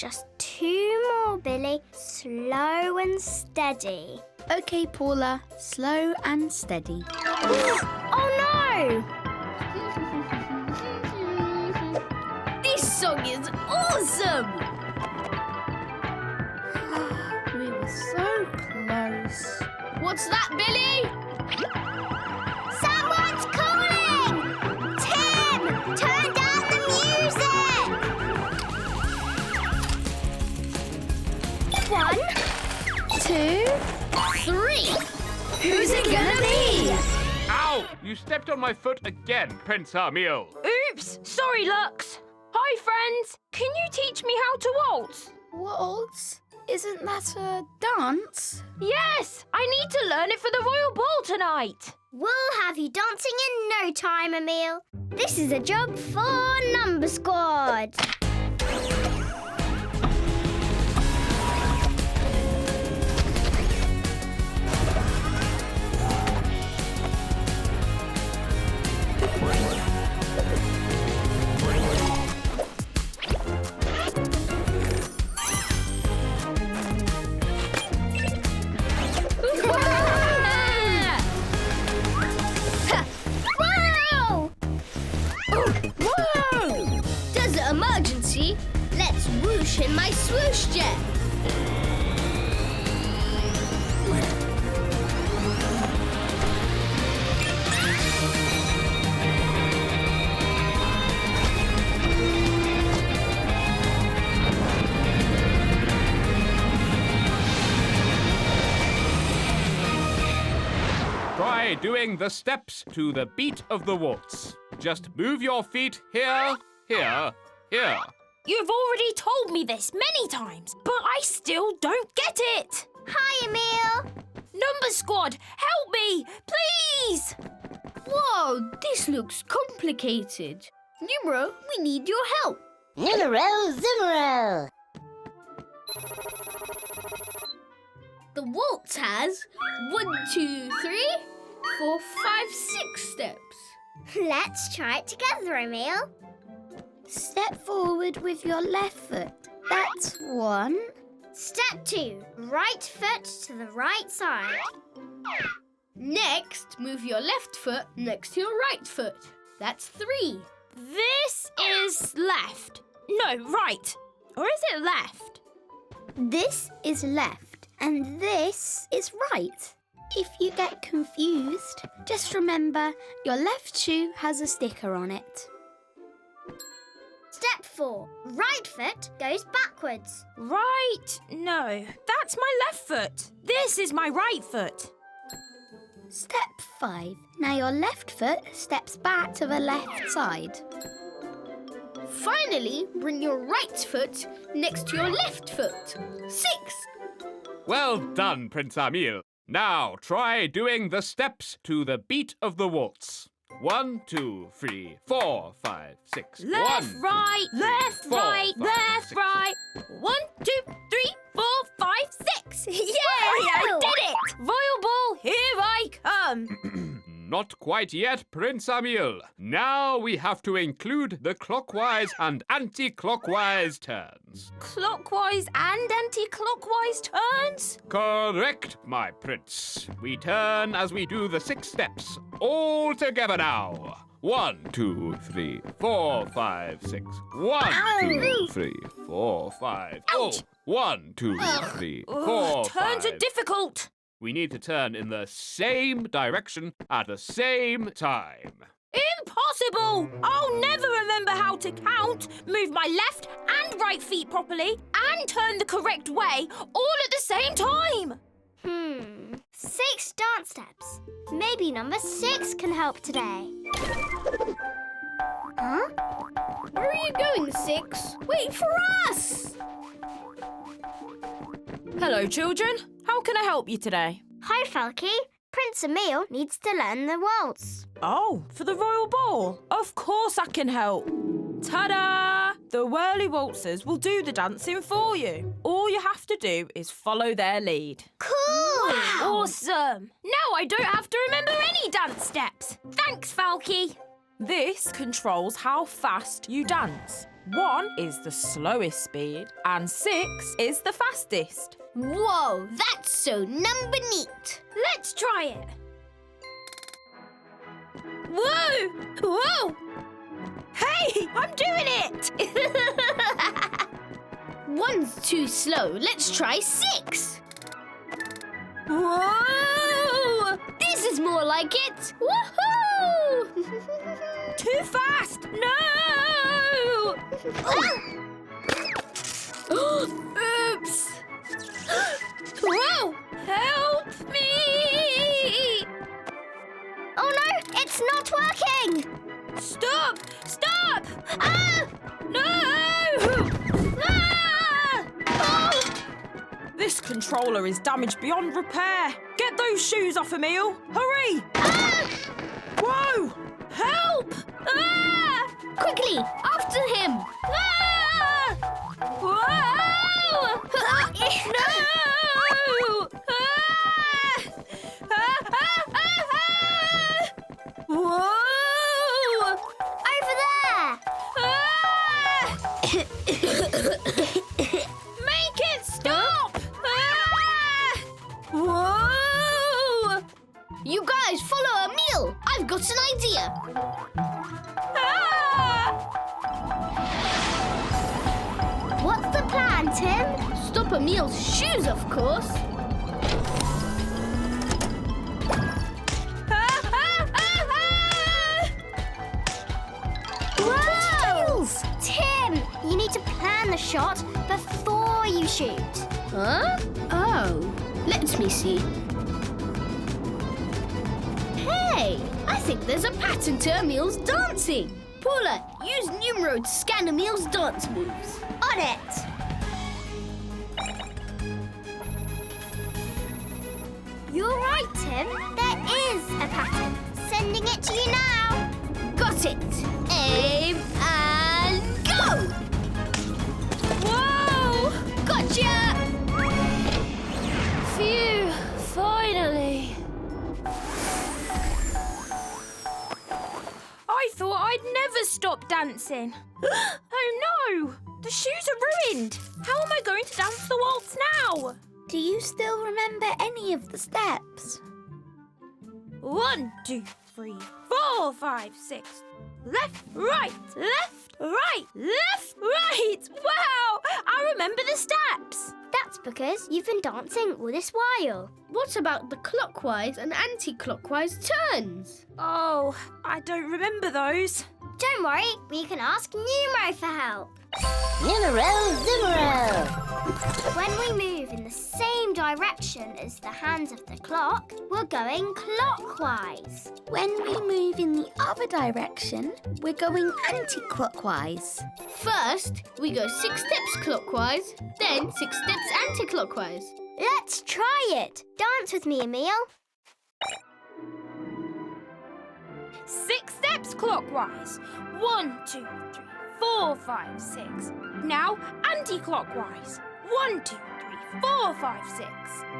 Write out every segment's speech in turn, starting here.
Just 2 more, Billy. Slow and steady. OK, Paula. Slow and steady. Oh, no! This song is awesome! We were so close. What's that, Billy? Someone's calling! Tim, turn down the music! 1, 2, 3. Who's it gonna be? Ow! You stepped on my foot again, Prince Aamil. Oops! Sorry, Lux. Hi, friends. Can you teach me how to waltz? Waltz? Isn't that a dance? Yes! I need to learn it for the Royal Ball tonight. We'll have you dancing in no time, Aamil. This is a job for Number Squad. Whoa! Whoa! Desert emergency. Let's whoosh in my swoosh jet. Try doing the steps to the beat of the waltz. Just move your feet here, here, here. You've already told me this many times, but I still don't get it. Hi, Aamil. Number Squad, help me, please. Whoa, this looks complicated. Numero, we need your help. Numero, Zimero. The waltz has 1, 2, 3, 4, 5, 6 steps. Let's try it together, Aamil. Step forward with your left foot. That's 1. Step 2, right foot to the right side. Next, move your left foot next to your right foot. That's 3. This is left. No, right. Or is it left? This is left and this is right. If you get confused, just remember your left shoe has a sticker on it. Step 4, right foot goes backwards. Right. No, that's my left foot. This is my right foot. Step 5. Now your left foot steps back to the left side. Finally, bring your right foot next to your left foot. 6. Well done, Prince Aamil. Now try doing the steps to the beat of the waltz. 1, 2, 3, 4, 5, 6. Left, 1, right, 2, 3, left, 4, right, 5, left, 6. right. 1, 2, 3, 4, 5, 6. Yay! I did it! Royal Ball, here I come. Not quite yet, Prince Aamil. Now we have to include the clockwise and anti-clockwise turns. Clockwise and anti-clockwise turns? Correct, my prince. We turn as we do the 6 steps. All together now. 1, 2, 3, 4, 5, 6. 1, 2, 3, 4, 5. Oh, 1, 2, 3, 4, 5. Turns are difficult. We need to turn in the same direction at the same time. Impossible! I'll never remember how to count, move my left and right feet properly, and turn the correct way all at the same time. 6 dance steps. Maybe number 6 can help today. Huh? Where are you going, 6? Wait for us! Hello, children. How can I help you today? Hi, Falky. Prince Aamil needs to learn the waltz. Oh, for the Royal Ball? Of course I can help. Ta-da! The Whirly Waltzers will do the dancing for you. All you have to do is follow their lead. Cool! Awesome! Now I don't have to remember any dance steps. Thanks, Falky. This controls how fast you dance. 1 is the slowest speed and 6 is the fastest. Whoa, that's so number neat. Let's try it. Whoa! Whoa! Hey, I'm doing it! 1's too slow. Let's try 6. Whoa! This is more like it. Woohoo! Too fast! No! Oops! Whoa! Help me! Oh no, it's not working! Stop! Stop! Ah! No! Ah! Oh! This controller is damaged beyond repair. Get those shoes off, Aamil. Hurry! Ah! Whoa! Help! Ah! Quickly, after him! Ah! Whoa! No! Ah! Ah, ah, ah, ah! Whoa! Over there! Ah! Make it stop! Ah! Whoa! You guys, follow Aamil. I've got an idea. Ah! What's the plan, Tim? Stop Aamil's shoes, of course. Ah, ah, ah, Whoa! Tim, you need to plan the shot before you shoot. Huh? Oh, let me see. Hey, I think there's a pattern to Aamil's dancing. Paula, use Numero to scan Aamil's dance moves. On it! You're right, Tim. There is a pattern. Sending it to you now. Got it. Aim and go! Whoa! Gotcha! Phew, finally. I thought I'd never stop dancing. Oh no! The shoes are ruined. How am I going to dance the waltz now? Do you still remember any of the steps? 1, 2, 3, 4, 5, 6. Left, right, left, right, left, right. Wow! I remember the steps. That's because you've been dancing all this while. What about the clockwise and anti-clockwise turns? Oh, I don't remember those. Don't worry, we can ask Numero for help. Numero. When we move in the same direction as the hands of the clock, we're going clockwise. When we move in the other direction, we're going anti-clockwise. First, we go 6 steps clockwise, then 6 steps anti-clockwise. Let's try it. Dance with me, Aamil. 6 steps clockwise. 1, 2, 3, 4, 5, 6. Now anti-clockwise. 1, 2, 3, 4, 5, 6.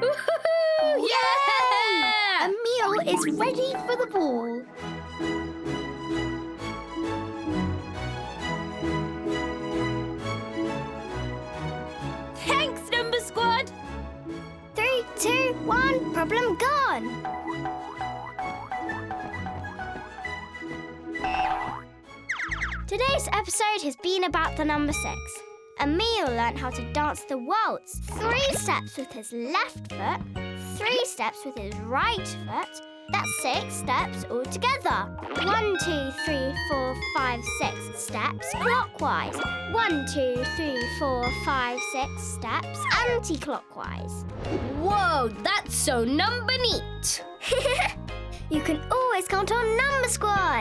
Woohoo! Yeah! Aamil is ready for the ball. Thanks, Number Squad. 3, 2, 1, problem gone. Today's episode has been about the number 6. Aamil learnt how to dance the waltz. 3 steps with his left foot, 3 steps with his right foot. That's 6 steps all together. 1, 2, 3, 4, 5, 6 steps clockwise. 1, 2, 3, 4, 5, 6 steps anti-clockwise. Whoa, that's so number neat. You can always count on Number Squad.